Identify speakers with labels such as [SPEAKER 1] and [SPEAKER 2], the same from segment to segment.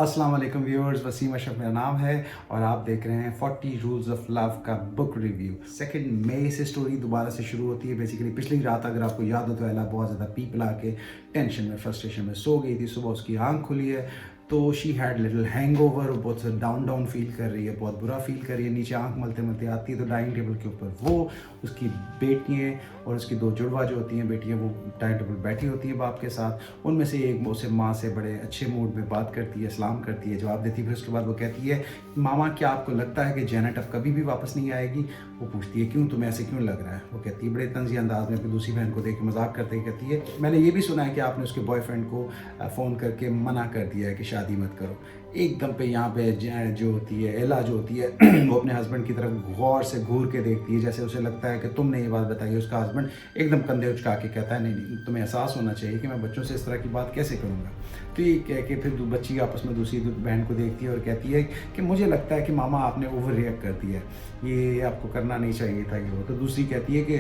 [SPEAKER 1] अस्सलाम वालेकुम व्यूअर्स, वसीम अशरफ मेरा नाम है और आप देख रहे हैं 40 रूल्स ऑफ लव का बुक रिव्यू। 2 मई से स्टोरी दोबारा से शुरू होती है। बेसिकली पिछली रात अगर आपको याद हो तो एला बहुत ज़्यादा पी पिला के टेंशन में फ्रस्ट्रेशन में सो गई थी। सुबह उसकी आंख खुली है तो शी हैड लिटिल हैंगओवर, बहुत डाउन फील कर रही है, बहुत बुरा फील कर रही है। नीचे आंख मलते मलते आती है तो डाइनिंग टेबल के ऊपर वो, उसकी बेटियाँ और उसकी 2 जुड़वा जो होती हैं बेटियाँ, वो डाइनिंग टेबल बैठी होती हैं बाप के साथ। उनमें से एक उसे माँ से बड़े अच्छे मूड में बात करती है, सलाम करती है, जवाब देती है। फिर उसके बाद वो कहती है, मामा क्या आपको लगता है कि जैनेट अब कभी भी वापस नहीं आएगी? वो पूछती है क्यों, तुम्हें ऐसे क्यों लग रहा है? वो कहती है बड़े तंजी अंदाज में अपनी दूसरी बहन को देख के मजाक करते ही कहती है, मैंने ये भी सुना है कि आपने उसके बॉयफ्रेंड को फ़ोन करके मना कर दिया है कि शादी मत करो। एकदम पे यहाँ पे जो होती है एला जो होती है वो अपने हस्बैंड की तरफ गौर से घूर के देखती है, जैसे उसे लगता है कि तुमने ये बात बताई। उसका हस्बैंड एकदम कंधे उचका के कहता है, नहीं तुम्हें एहसास होना चाहिए कि मैं बच्चों से इस तरह की बात कैसे करूँगा। तो ये कह के फिर बच्ची आपस में दूसरी बहन को देखती है और कहती है कि मुझे लगता है कि मामा आपने ओवर रिएक्ट कर दिया है, ये आपको करना नहीं चाहिए था ये वो। तो दूसरी कहती है कि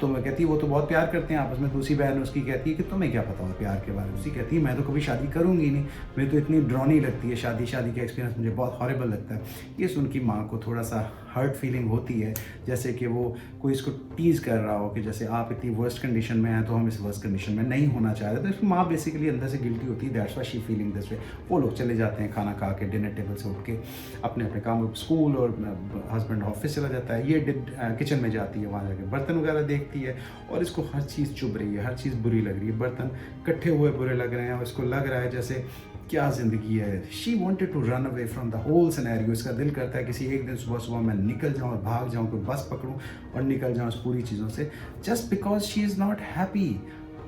[SPEAKER 1] तुम्हें कहती है वो तो बहुत प्यार करते हैं आपस में। दूसरी बहन उसकी कहती है कि तुम्हें क्या पता हो प्यार के बारे में? उसकी कहती है मैं तो कभी शादी करूँगी नहीं, मैं तो इतनी ड्रॉनी लगती है शादी का एक्सपीरियंस मुझे बहुत हॉरिबल लगता है। ये सुन की माँ को थोड़ा सा हर्ट फीलिंग होती है, जैसे कि वो कोई इसको टीज़ कर रहा हो कि जैसे आप इतनी वर्स्ट कंडीशन में हैं तो हम इस वर्स्ट कंडीशन में नहीं होना चाह रहे। तो इसकी माँ बेसिकली अंदर से गिल्टी होती है, that's why she feeling this way. वो लोग चले जाते हैं खाना खा के, डिनर टेबल से उठ के अपने अपने काम, स्कूल, और हस्बैंड ऑफिस चला जाता है। ये किचन में जाती है, वहाँ जाके बर्तन वगैरह देखती है और इसको हर चीज़ चुभ रही है, हर चीज़ बुरी लग रही है। बर्तन इकट्ठे हुए बुरे लग रहे हैं और इसको लग रहा है जैसे क्या ज़िंदगी है। She wanted to run away from the whole scenario. इसका दिल करता है किसी एक दिन सुबह सुबह मैं निकल जाऊँ और भाग जाऊँ, कोई बस पकड़ूँ और निकल जाऊँ इस पूरी चीज़ों से, just because she is not happy.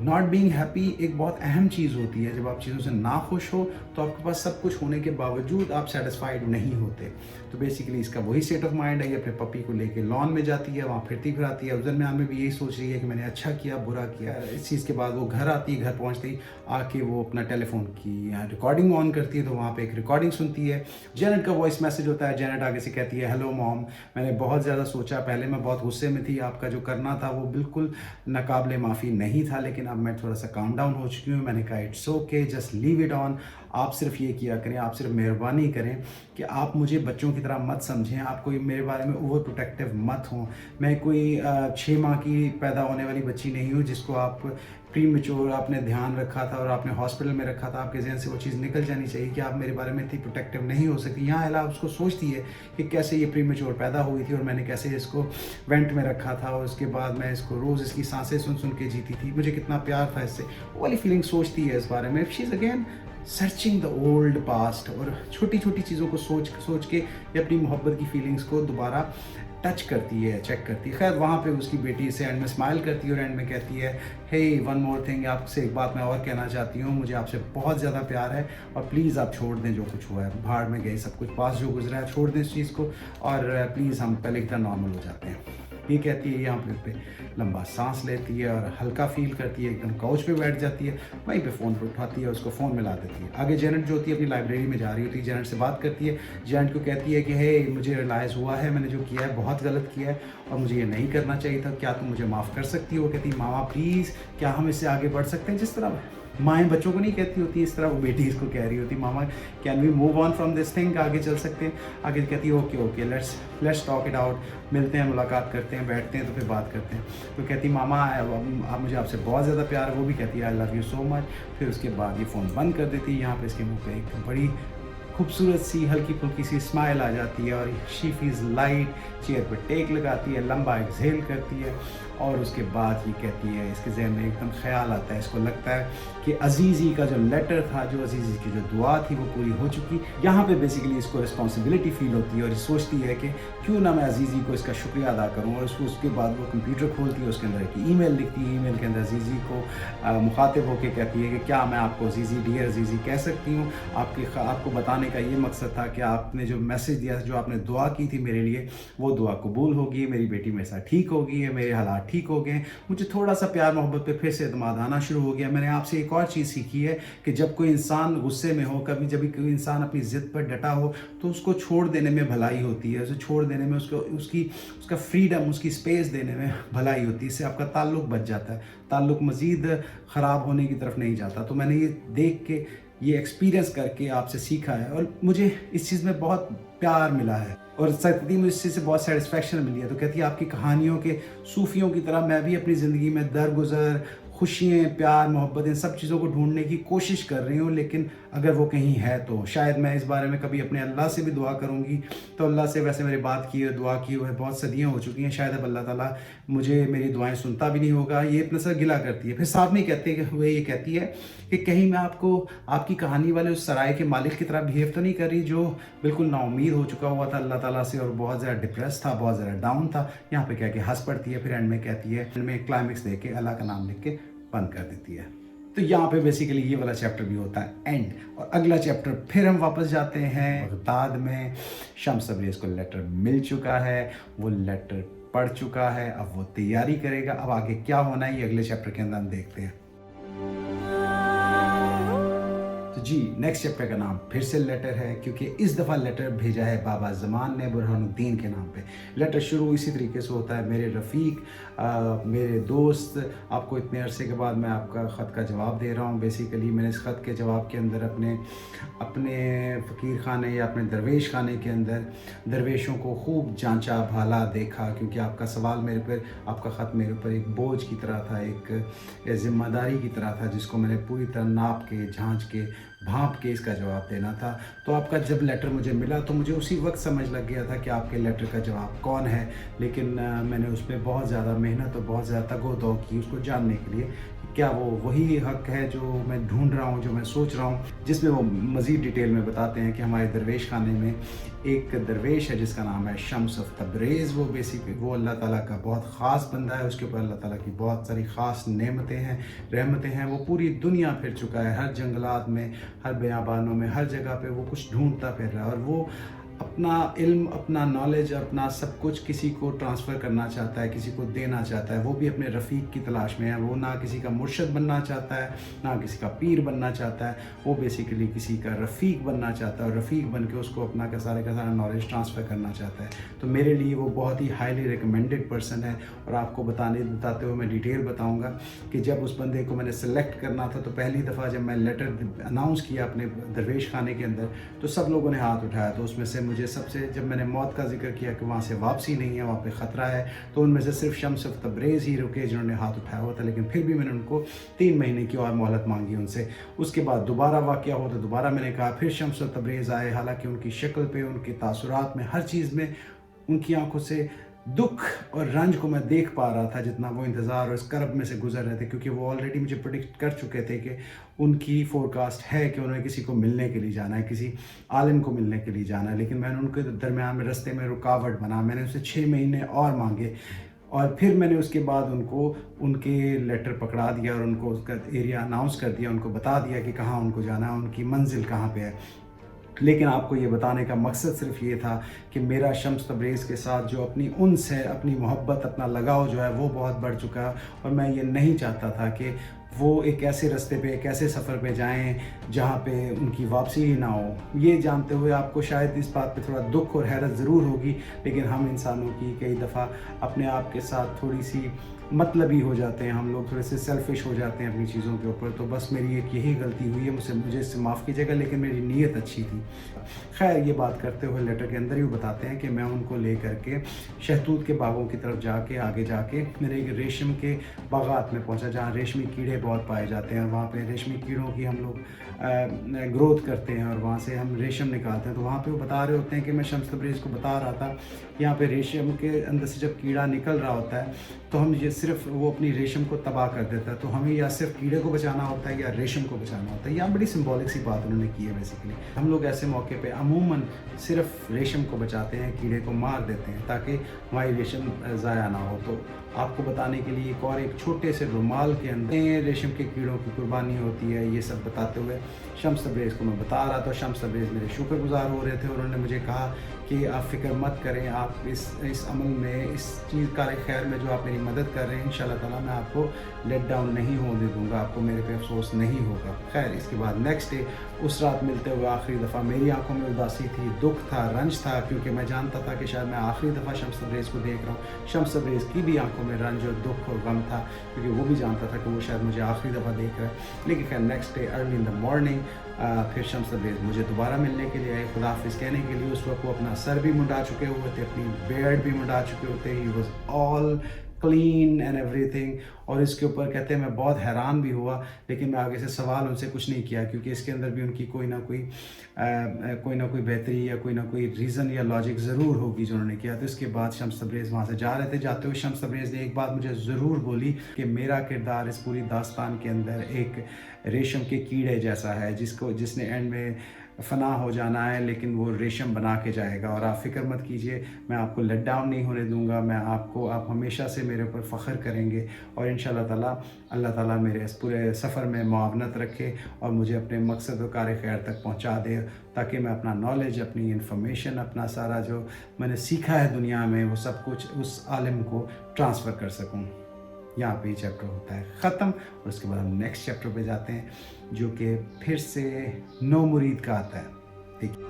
[SPEAKER 1] Not being happy एक बहुत अहम चीज़ होती है। जब आप चीज़ों से ना खुश हो तो आपके पास सब कुछ होने के बावजूद आप सेटिस्फाइड नहीं होते। तो बेसिकली इसका वही स्टेट ऑफ माइंड है। ये अपने पपी को लेके लॉन में जाती है, वहाँ फिरती फिराती है। उस दरमियान में भी यही सोच रही है कि मैंने अच्छा किया बुरा किया। इस चीज़ के बाद वो घर आती है, घर पहुँचते ही आके वो अपना टेलीफोन की रिकॉर्डिंग ऑन करती है तो वहाँ पे एक रिकॉर्डिंग सुनती है। जेनेट का वॉइस मैसेज होता है। जेनेट आगे से कहती है, हेलो मॉम, मैंने बहुत ज़्यादा सोचा, पहले मैं बहुत गुस्से में थी, आपका जो करना था वो बिल्कुल नाकाबिले माफ़ी नहीं था, लेकिन अब मैं थोड़ा सा काम डाउन हो चुकी हूँ। मैंने कहा it's okay, just leave it on. आप सिर्फ ये किया करें, आप सिर्फ मेहरबानी करें कि आप मुझे बच्चों की तरह मत समझें, आप कोई मेरे बारे में ओवर प्रोटेक्टिव मत हों। मैं कोई 6 माह की पैदा होने वाली बच्ची नहीं हूँ जिसको आप प्री मेच्योर आपने ध्यान रखा था और आपने हॉस्पिटल में रखा था। आपके जहन से वो चीज़ निकल जानी चाहिए कि आप मेरे बारे में इतनी प्रोटेक्टिव नहीं हो सकती। यहाँ एला उसको सोचती है कि कैसे ये प्री मेच्योर पैदा हुई थी और मैंने कैसे इसको वेंट में रखा था और उसके बाद मैं इसको रोज़ इसकी सांसें सुन सुन के जीती थी, मुझे कितना प्यार था इससे, वो वाली फीलिंग सोचती है इस बारे में। She is again searching the old past और छोटी छोटी चीज़ों को सोच के ये अपनी मोहब्बत की फीलिंग्स को दोबारा टच करती है, चेक करती है। खैर वहाँ पे उसकी बेटी से एंड में स्माइल करती है और एंड में कहती है, हे वन मोर थिंग, आपसे एक बात मैं और कहना चाहती हूँ, मुझे आपसे बहुत ज़्यादा प्यार है और प्लीज़ आप छोड़ दें जो कुछ हुआ है, भाड़ में गए सब कुछ, पास जो गुजरा है छोड़ दें इस चीज़ को और प्लीज़ हम पहले की तरह नॉर्मल हो जाते हैं। ये कहती है, यहाँ पे लंबा सांस लेती है और हल्का फील करती है, एकदम काउच पे बैठ जाती है, वहीं पे फ़ोन पर उठाती है, उसको फ़ोन मिला देती है। आगे जेनेट जो होती है अपनी लाइब्रेरी में जा रही होती है, जेनेट से बात करती है, जेनेट को कहती है कि हे मुझे रियलाइज़ हुआ है मैंने जो किया है बहुत गलत किया है और मुझे ये नहीं करना चाहिए था, क्या तुम मुझे माफ़ कर सकती हो? कहती मामा प्लीज़, क्या हम इससे आगे बढ़ सकते हैं? जिस तरह माएँ बच्चों को नहीं कहती होती, इस तरह वो बेटी इसको कह रही होती, मामा can we move on from this thing, आगे चल सकते हैं? आगे कहती है okay okay, let's talk it out, मिलते हैं, मुलाकात करते हैं, बैठते हैं तो फिर बात करते हैं। तो कहती मामा आप मुझे आपसे बहुत ज़्यादा प्यार है, वो भी कहती है I love you so much. फिर उसके बाद ये फ़ोन बंद कर देती है। यहाँ पे इसके मुँह पे एक बड़ी खूबसूरत सी हल्की फुल्की सी स्माइल आ जाती है और शी फील्स लाइट, चेयर पर टेक लगाती है, लंबा एक्सहेल करती है और उसके बाद ये कहती है, इसके जहन में एकदम ख्याल आता है, इसको लगता है कि अजीज़ी का जो लेटर था, जो अजीज़ी की जो दुआ थी वो पूरी हो चुकी। यहाँ पे बेसिकली इसको रिस्पॉन्सिबिलिटी फील होती है और ये सोचती है कि क्यों ना मैं अजीज़ी को इसका शुक्रिया अदा करूँ और उसके बाद वो कंप्यूटर खोलती है, उसके अंदर एक ईमेल लिखती है, ईमेल के अंदर अजीज़ी को मुखातिब होकर कहती है कि क्या मैं आपको अजीज़ी, डियर अजीज़ी कह सकती हूँ? आपको बताने का ये मकसद था कि आपने जो मैसेज दिया, जो आपने दुआ की थी मेरे लिए, वो दुआ कबूल होगी, मेरी बेटी मेरे साथ ठीक होगी, मेरे हालात ठीक हो गए, मुझे थोड़ा सा प्यार मोहब्बत पे फिर से एतमाद आना शुरू हो गया। मैंने आपसे एक और चीज़ सीखी है कि जब कोई इंसान गुस्से में हो, कभी जब कोई इंसान अपनी ज़िद पर डटा हो तो उसको छोड़ देने में भलाई होती है, उसे छोड़ देने में उसका फ्रीडम, उसकी स्पेस देने में भलाई होती है। इससे आपका ताल्लुक़ बच जाता है, ताल्लुक़ मज़ीद ख़राब होने की तरफ नहीं जाता। तो मैंने ये देख के ये एक्सपीरियंस करके आपसे सीखा है और मुझे इस चीज़ में बहुत प्यार मिला है और सती मुझे इस चीज़ से बहुत सेटिस्फेक्शन मिली है। तो कहती है आपकी कहानियों के सूफियों की तरह मैं भी अपनी ज़िंदगी में दरगुजर, खुशियाँ, प्यार, मोहब्बत इन सब चीज़ों को ढूंढने की कोशिश कर रही हूँ, लेकिन अगर वो कहीं है तो शायद मैं इस बारे में कभी अपने अल्लाह से भी दुआ करूँगी। तो अल्लाह से वैसे मेरी बात की है, दुआ की हुई है, बहुत सदियाँ हो चुकी हैं, शायद अब अल्लाह ताला मुझे मेरी दुआएं सुनता भी नहीं होगा। ये इतना सा गिला करती है। फिर साथ में कहते हैं कि ये कहती है कि कहीं मैं आपको आपकी कहानी वाले उस सराय के मालिक की तरह बिहेव तो नहीं कर रही जो बिल्कुल नाउम्मीद हो चुका हुआ था अल्लाह ताला से और बहुत ज़्यादा डिप्रेस था, बहुत ज़्यादा डाउन था। यहाँ पे कह के हंस पड़ती है, फिर एंड में कहती है, एंड में क्लाइमेक्स दे के अल्लाह का नाम लिख के बंद कर देती है। तो यहाँ पे बेसिकली ये वाला चैप्टर भी होता है एंड। और अगला चैप्टर फिर हम वापस जाते हैं बगदाद में। शम्स तबरेज़ को लेटर मिल चुका है, वो लेटर पढ़ चुका है, अब वो तैयारी करेगा। अब आगे क्या होना है ये अगले चैप्टर के अंदर हम देखते हैं। तो जी नेक्स्ट चैप्टर का नाम फिर से लेटर है, क्योंकि इस दफ़ा लेटर भेजा है बाबा ज़मान ने बुरहानुद्दीन के नाम पे। लेटर शुरू इसी तरीके से होता है, मेरे रफ़ीक, मेरे दोस्त, आपको इतने अरसे के बाद मैं आपका ख़त का जवाब दे रहा हूँ। बेसिकली मैंने इस ख़त के जवाब के अंदर अपने फ़कीर खाने या अपने दरवेश खाने के अंदर दरवेशों को खूब जांचा भाला देखा, क्योंकि आपका सवाल मेरे पर, आपका ख़त मेरे ऊपर एक बोझ की तरह था, एक ज़िम्मेदारी की तरह था, जिसको मैंने पूरी तरह नाप के, झांच के, भांप के इसका जवाब देना था। तो आपका जब लेटर मुझे मिला तो मुझे उसी वक्त समझ लग गया था कि आपके लेटर का जवाब कौन है, लेकिन मैंने उसमें बहुत ज़्यादा मेहनत और बहुत ज़्यादा तगो-दो की उसको जानने के लिए क्या वो वही हक है जो मैं ढूंढ रहा हूँ, जो मैं सोच रहा हूँ, जिसमें वो मज़ीद डिटेल में बताते हैं कि हमारे दरवेश खाने में एक दरवेश है जिसका नाम है शम्स ऑफ तबरेज़। वो बेसिकली वो अल्लाह ताला का बहुत ख़ास बंदा है, उसके ऊपर अल्लाह ताला की बहुत सारी ख़ास नेमतें हैं, रहमतें हैं। वो पूरी दुनिया फिर चुका है, हर जंगलात में, हर बियाबानों में, हर जगह पे वो कुछ ढूंढता फिर रहा है और वो अपना इल्म, अपना नॉलेज, अपना सब कुछ किसी को ट्रांसफ़र करना चाहता है, किसी को देना चाहता है। वो भी अपने रफ़ीक की तलाश में है। वो ना किसी का मुर्शद बनना चाहता है, ना किसी का पीर बनना चाहता है, वो बेसिकली किसी का रफ़ीक बनना चाहता है और रफ़ीक बन के उसको अपना का सारा नॉलेज ट्रांसफ़र करना चाहता है। तो मेरे लिए वो बहुत ही हाईली रिकमेंडेड पर्सन है। और आपको बताते हुए मैं डिटेल बताऊँगा कि जब उस बंदे को मैंने सेलेक्ट करना था तो पहली दफ़ा जब मैं लेटर अनाउंस किया अपने दरवेश खाने के अंदर तो सब लोगों ने हाथ उठाया। तो उसमें से मुझे सबसे, जब मैंने मौत का जिक्र किया कि वहाँ से वापसी नहीं है, वहाँ पे ख़तरा है, तो उनमें से सिर्फ शम्स ऑफ तबरेज़ ही रुके जिन्होंने हाथ उठाया हुआ था। लेकिन फिर भी मैंने उनको 3 महीने की और मोहलत मांगी उनसे। उसके बाद दोबारा वाक़या हो तो दोबारा मैंने कहा, फिर शम्स ऑफ तबरेज़ आए। हालांकि उनकी शक्ल पे, उनके तासुरात में, हर चीज़ में, उनकी आंखों से दुख और रंज को मैं देख पा रहा था, जितना वो इंतज़ार और इस करब में से गुजर रहे थे, क्योंकि वो ऑलरेडी मुझे प्रेडिक्ट कर चुके थे कि उनकी फोरकास्ट है कि उन्हें किसी को मिलने के लिए जाना है, किसी आलिम को मिलने के लिए जाना है। लेकिन मैंने उनके दरमियान में रास्ते में रुकावट बना, मैंने उनसे 6 महीने और मांगे और फिर मैंने उसके बाद उनको उनके लेटर पकड़ा दिया और उनको उसका एरिया अनाउंस कर दिया, उनको बता दिया कि कहाँ उनको जाना है, उनकी मंजिल कहाँ पे है। लेकिन आपको ये बताने का मकसद सिर्फ ये था कि मेरा शम्स तबरेज़ के साथ जो अपनी उन्स है, अपनी मोहब्बत, अपना लगाव जो है वो बहुत बढ़ चुका है और मैं ये नहीं चाहता था कि वो एक ऐसे रास्ते पे, एक ऐसे सफ़र पे जाएं जहाँ पे उनकी वापसी ही ना हो। ये जानते हुए आपको शायद इस बात पे थोड़ा दुख और हैरत ज़रूर होगी, लेकिन हम इंसानों की कई दफ़ा अपने आप के साथ थोड़ी सी मतलबी हो जाते हैं, हम लोग थोड़े से सेल्फिश हो जाते हैं अपनी चीज़ों के ऊपर। तो बस मेरी एक यही गलती हुई है, मुझे इससे माफ़ कीजिएगा, लेकिन मेरी नीयत अच्छी थी। खैर ये बात करते हुए लेटर के अंदर ही बताते हैं कि मैं उनको ले करके शहतूत के बागों की तरफ जाके, आगे जाके मेरे एक रेशम के बागात में पहुंचा जहाँ रेशमी कीड़े बहुत पाए जाते हैं। वहाँ पे रेशमी कीड़ों की हम लोग ग्रोथ करते हैं और वहाँ से हम रेशम निकालते हैं। तो वहाँ पे वो बता रहे होते हैं कि मैं शम्स तबरेज़ को बता रहा था, यहाँ पे रेशम के अंदर से जब कीड़ा निकल रहा होता है तो हम ये सिर्फ वो अपनी रेशम को तबाह कर देता है। तो हमें या सिर्फ कीड़े को बचाना होता है या रेशम को बचाना होता है। यहाँ बड़ी सिंबॉलिक सी बात उन्होंने की है। बेसिकली हम लोग ऐसे मौके पे अमूमन सिर्फ रेशम को बचाते हैं, कीड़े को मार देते हैं ताकि हमारी रेशम ज़ाया ना हो। तो आपको बताने के लिए एक छोटे से रुमाल के अंदर रेशम के कीड़ों की कुर्बानी होती है, ये सब बताते हुए शम्स तबरेज़ को मैं बता रहा था। शम्स तबरेज़ मेरे शुक्रगुजार हो रहे थे और उन्होंने मुझे कहा کہ آپ فکر مت کریں، آپ اس عمل میں، اس چیز کار خیر میں جو آپ میری مدد کر رہے ہیں، انشاءاللہ تعالیٰ میں آپ کو لیٹ ڈاؤن نہیں ہونے دوں گا، آپ کو میرے پہ افسوس نہیں ہوگا۔ خیر اس کے بعد نیکسٹ ڈے اس رات ملتے ہوئے آخری دفعہ میری آنکھوں میں اداسی تھی، دکھ تھا، رنج تھا، کیونکہ میں جانتا تھا کہ شاید میں آخری دفعہ شمس تبریز کو دیکھ رہا ہوں۔ شمس تبریز کی بھی آنکھوں میں رنج اور دکھ اور غم تھا، کیونکہ وہ بھی جانتا تھا کہ وہ شاید مجھے آخری دفعہ دیکھ رہا ہے۔ لیکن خیر next day early in the morning پھر شمس تبریز مجھے دوبارہ ملنے کے لیے آئے، خداحافظ کہنے کے لیے۔ اس وقت وہ اپنا سر بھی منڈا چکے ہوئے تھے، اپنی بیئرڈ بھی منڈا چکے ہوتے، he was all clean and every thing. اور اس کے اوپر کہتے ہیں میں بہت حیران بھی ہوا، لیکن میں آگے سے سوال ان سے کچھ نہیں کیا، کیونکہ اس کے اندر بھی ان کی کوئی نہ کوئی بہتری یا کوئی نہ کوئی ریزن یا لاجک ضرور ہوگی جو انہوں نے کیا۔ تو اس کے بعد شمس تبریز وہاں سے جا رہے تھے، جاتے ہوئے شمس تبریز نے ایک بات مجھے ضرور بولی کہ میرا کردار اس پوری داستان کے اندر ایک ریشم کے کیڑے جیسا ہے، جس نے اینڈ میں فنا ہو جانا ہے، لیکن وہ ریشم بنا کے جائے گا، اور آپ فکر مت کیجئے، میں آپ کو لیٹ ڈاؤن نہیں ہونے دوں گا، میں آپ ہمیشہ سے میرے اوپر فخر کریں گے، اور انشاءاللہ تعالیٰ اللہ تعالیٰ میرے اس پورے سفر میں معاونت رکھے اور مجھے اپنے مقصد و کار خیر تک پہنچا دے، تاکہ میں اپنا نالج، اپنی انفارمیشن، اپنا سارا جو میں نے سیکھا ہے دنیا میں، وہ سب کچھ اس عالم کو ٹرانسفر کر سکوں۔ یہاں پہ یہ چیپٹر ہوتا ہے ختم، اور اس کے بعد ہم نیکسٹ چیپٹر پہ جاتے ہیں، جو کہ پھر سے نو مرید کا آتا ہے۔ دیکھیے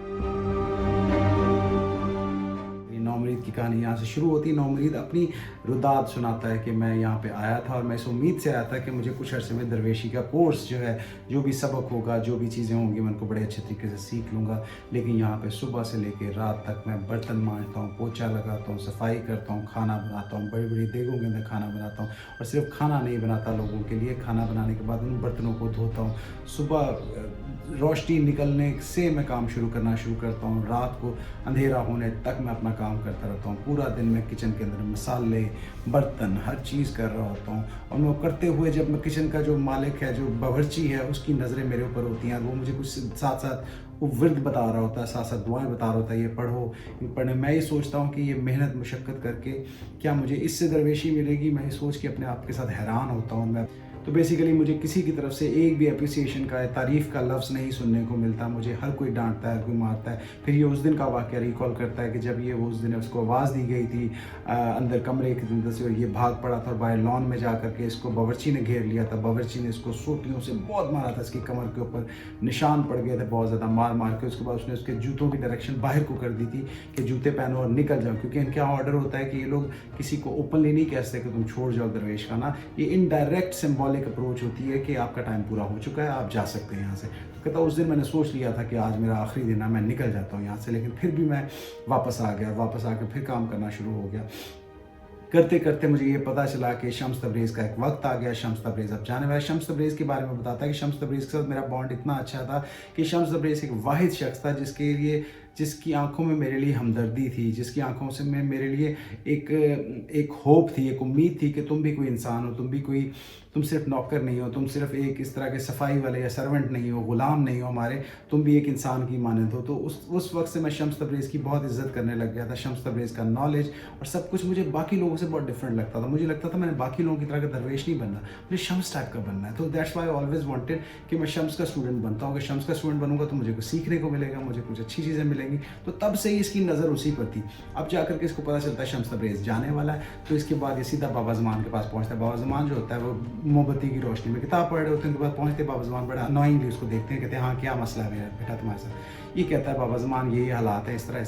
[SPEAKER 1] نو مرید کی کہانی یہاں سے شروع ہوتی ہے۔ نو مرید اپنی رداد سناتا ہے کہ میں یہاں پہ آیا تھا اور میں اس امید سے آیا تھا کہ مجھے کچھ عرصے میں درویشی کا کورس جو ہے، جو بھی سبق ہوگا، جو بھی چیزیں ہوں گی، میں ان کو بڑے اچھے طریقے سے سیکھ لوں گا۔ لیکن یہاں پہ صبح سے لے کے رات تک میں برتن مانجتا ہوں، پوچھا لگاتا ہوں، صفائی کرتا ہوں، کھانا بناتا ہوں، بڑی بڑی دیگوں کے اندر کھانا بناتا ہوں، اور صرف کھانا نہیں بناتا لوگوں کے لیے، کھانا بنانے کے بعد ان برتنوں کو دھوتا ہوں۔ صبح روشنی نکلنے سے میں کام شروع کرتا ہوں، رات کو اندھیرا ہونے تک میں اپنا کام کرتا رہتا ہوں۔ پورا دن میں کچن کے اندر مسالے، برتن، ہر چیز کر رہا ہوتا ہوں، اور میں کرتے ہوئے جب میں کچن کا جو مالک ہے، جو باورچی ہے، اس کی نظریں میرے اوپر ہوتی ہیں، وہ مجھے کچھ ساتھ ساتھ وہ ورد بتا رہا ہوتا ہے، ساتھ ساتھ دعائیں بتا رہا ہوتا ہے، یہ پڑھو، یہ پڑھنے۔ میں یہ سوچتا ہوں کہ یہ محنت مشقت کر کے کیا مجھے اس سے درویشی ملے گی؟ میں یہ سوچ کے اپنے آپ کے ساتھ حیران ہوتا ہوں۔ تو بیسیکلی مجھے کسی کی طرف سے ایک بھی اپریسیشن کا، تعریف کا لفظ نہیں سننے کو ملتا، مجھے ہر کوئی ڈانٹتا ہے، ہر کوئی مارتا ہے۔ پھر یہ اس دن کا واقعہ ریکال کرتا ہے کہ جب یہ اس دن اس کو آواز دی گئی تھی اندر کمرے کے اندر سے، یہ بھاگ پڑا تھا اور باہر لان میں جا کر کے اس کو باورچی نے گھیر لیا تھا، باورچی نے اس کو سوٹیوں سے بہت مارا تھا، اس کی کمر کے اوپر نشان پڑ گئے تھے بہت زیادہ مار کے۔ اس کے بعد اس نے اس کے جوتوں کی ڈائریکشن باہر کو کر دی تھی کہ جوتے پہنو اور نکل جاؤ، کیونکہ ان کا آرڈر ہوتا ہے کہ یہ لوگ کسی کو اوپنلی نہیں کہتے کہ تم چھوڑ جاؤ درویش خانہ، یہ انڈائریکٹ سمبولک اپروچ ہوتی ہے کہ آپ کا ٹائم پورا ہو چکا ہے، آپ جا سکتے ہیں یہاں سے۔ تو کہتا اس دن میں نے سوچ لیا تھا کہ آج میرا آخری دن ہے، میں نکل جاتا ہوں یہاں سے، لیکن پھر بھی میں واپس آ گیا، واپس آ کے پھر کام کرنا شروع ہو گیا۔ کرتے کرتے مجھے یہ پتہ چلا کہ شمس تبریز کا ایک وقت آ گیا، شمس تبریز اب جانے والا۔ شمس تبریز کے بارے میں بتاتا ہے کہ شمس تبریز کے ساتھ میرا بانڈ اتنا اچھا تھا کہ شمس تبریز ایک واحد شخص تھا جس کی آنکھوں میں میرے لیے ہمدردی تھی، جس کی آنکھوں سے میرے لیے ایک ہوپ تھی، ایک امید تھی کہ تم بھی کوئی انسان ہو، تم صرف نوکر نہیں ہو، تم صرف ایک اس طرح کے صفائی والے یا سرونٹ نہیں ہو، غلام نہیں ہو ہمارے، تم بھی ایک انسان کی مانند ہو۔ تو اس وقت سے میں شمس تبریز کی بہت عزت کرنے لگ گیا تھا۔ شمس تبریز کا نالج اور سب کچھ مجھے باقی لوگوں سے بہت ڈفرینٹ لگتا تھا۔ مجھے لگتا تھا میں نے باقی لوگوں کی طرح کا درویش نہیں بننا، مجھے شمس ٹائپ کا بننا ہے۔ تو that's why I always wanted کہ میں شمس کا اسٹوڈنٹ بنتا ہوں، کہ شمس کا اسٹوڈنٹ بنوں گا تو مجھے کچھ سیکھنے کو ملے گا، مجھے کچھ اچھی چیزیں ملیں گی۔ تو تب سے ہی اس کی نظر اسی پر تھی۔ اب جا کر کے اس کو پتہ چلتا ہے شمس تبریز جانے والا ہے، تو اس کے بعد یہ سیدھا بابا زمان کے پاس پہنچتا ہے۔ بابا زمان جو ہوتا ہے وہ موم بتی کی روشنی میں کتاب پڑھ رہے ہوتے ہیں، ان کے بعد پہنچتے بابا زمان بڑا انوائنگلی اس کو دیکھتے ہیں، کہتے ہیں ہاں کیا مسئلہ ہے میرا بیٹا تمہارے ساتھ؟ یہ کہتا ہے بابا زمان یہ حالات ہیں، اس طرح۔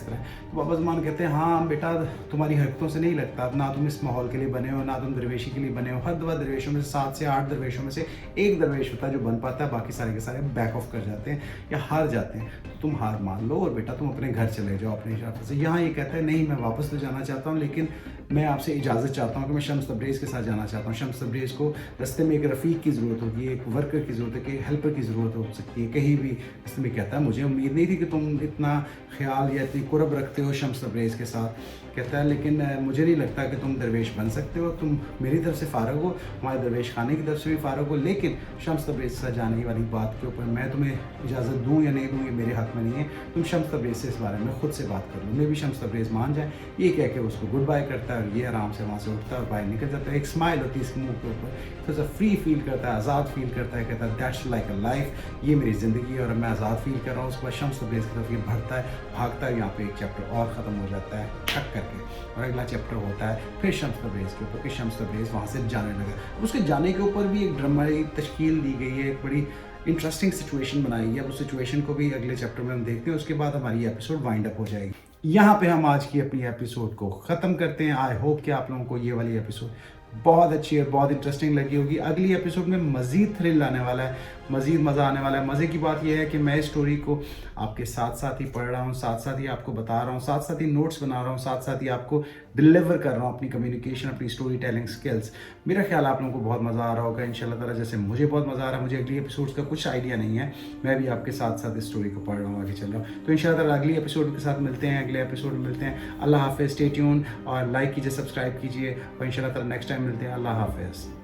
[SPEAKER 1] تو بابا زمان کہتے ہیں ہاں بیٹا تمہاری حرکتوں سے نہیں لگتا، نہ تم اس ماحول کے لیے بنے ہو، نہ تم درویشی کے لیے بنے ہو۔ ہر دفعہ درویشوں میں سے 7 سے 8 درویشوں میں سے ایک درویش ہوتا ہے جو بن پاتا ہے، باقی سارے کے سارے بیک آف کر جاتے ہیں یا ہار جاتے ہیں۔ تم ہار مان لو اور بیٹا تم اپنے گھر چلے جاؤ اپنے حساب سے۔ یہاں یہ کہتا ہے نہیں میں واپس تو جانا چاہتا ہوں، لیکن میں آپ سے اجازت چاہتا ہوں کہ میں شمس تبریز کے ساتھ جانا چاہتا ہوں۔ شمس تبریز کو رستے میں ایک رفیق کی ضرورت ہوگی، ایک ورکر کی ضرورت ہے، کہ ہیلپر کی ضرورت ہو سکتی ہے کہیں بھی۔ اس میں کہتا ہے مجھے امید نہیں تھی کہ تم اتنا خیال یا اتنی قرب رکھتے ہو شمس تبریز کے ساتھ، کہتا ہے لیکن مجھے نہیں لگتا کہ تم درویش بن سکتے ہو، تم میری طرف سے فارغ ہو، ہمارے درویش خانے کی طرف سے بھی فارغ ہو، لیکن شمس تبریز کے ساتھ جانے والی بات کے اوپر میں تمہیں اجازت دوں یا نہیں دوں یہ میرے حق میں نہیں ہے، تم شمس تبریز इससे इस बारे में खुद से बात कर लूँ। मे भी शम्स तबरेज़ मान जाए, ये कह के उसको गुड बाय करता है और ये आराम से वहाँ से उठता है और बाहर निकल जाता है। एक स्माइल होती है इसके मुँह के ऊपर, तो सा फ्री फील करता है, आज़ाद फील करता है, कहता है दैट्स लाइक अ लाइफ, ये मेरी ज़िंदगी है और मैं आज़ाद फील कर रहा हूँ। उसके बाद शम्स तबरेज़ की तरफ ये बढ़ता है, भागता है, यहाँ पे एक चैप्टर और ख़त्म हो जाता है ठक करके, और अगला चैप्टर होता है फिर शम्स तबरेज़ के ऊपर कि शम्स तबरेज़ वहाँ से जाने लगा। उसके जाने के ऊपर भी एक ड्रामाई तश्कील दी गई है, एक बड़ी इंटरेस्टिंग सिचुएशन बनाई है। अब उस सिचुएशन को भी अगले चैप्टर में हम देखते हैं, उसके बाद हमारी एपिसोड वाइंड अप हो जाएगी। यहाँ पे हम आज की अपनी एपिसोड को ख़त्म करते हैं। आई होप कि आप लोगों को ये वाली एपिसोड बहुत अच्छी और बहुत इंटरेस्टिंग लगी होगी। अगली एपिसोड में मज़ीद थ्रिल आने वाला है, मज़ीद मज़ा आने वाला है। मज़े की बात यह है कि मैं इस स्टोरी को आपके साथ साथ ही पढ़ रहा हूँ, साथ साथ ही आपको बता रहा हूँ, साथ साथ ही नोट्स बना रहा हूँ, साथ साथ ही आपको डिलीवर कर रहा हूँ अपनी कम्युनिकेशन, अपनी स्टोरी टेलिंग स्किल्स। मेरा ख्याल आप लोगों को बहुत मज़ा आ रहा होगा इंशाल्लाह ताला, जैसे मुझे बहुत मज़ा आ रहा है। मुझे अगली एपिसोड्स का कुछ आइडिया नहीं है, मैं भी आपके साथ साथ इस स्टोरी को पढ़ रहा हूँ, आगे चल रहा हूँ। तो इंशाल्लाह ताला अगली एपिसोड के साथ मिलते हैं, अगले एपिसोड में मिलते हैं। अल्लाह हाफ़िज़, स्टे ट्यून और लाइक कीजिए, सब्सक्राइब कीजिए और इंशाल्लाह ताला नेक्स्ट टाइम मिलते हैं। अल्लाह हाफ़िज़।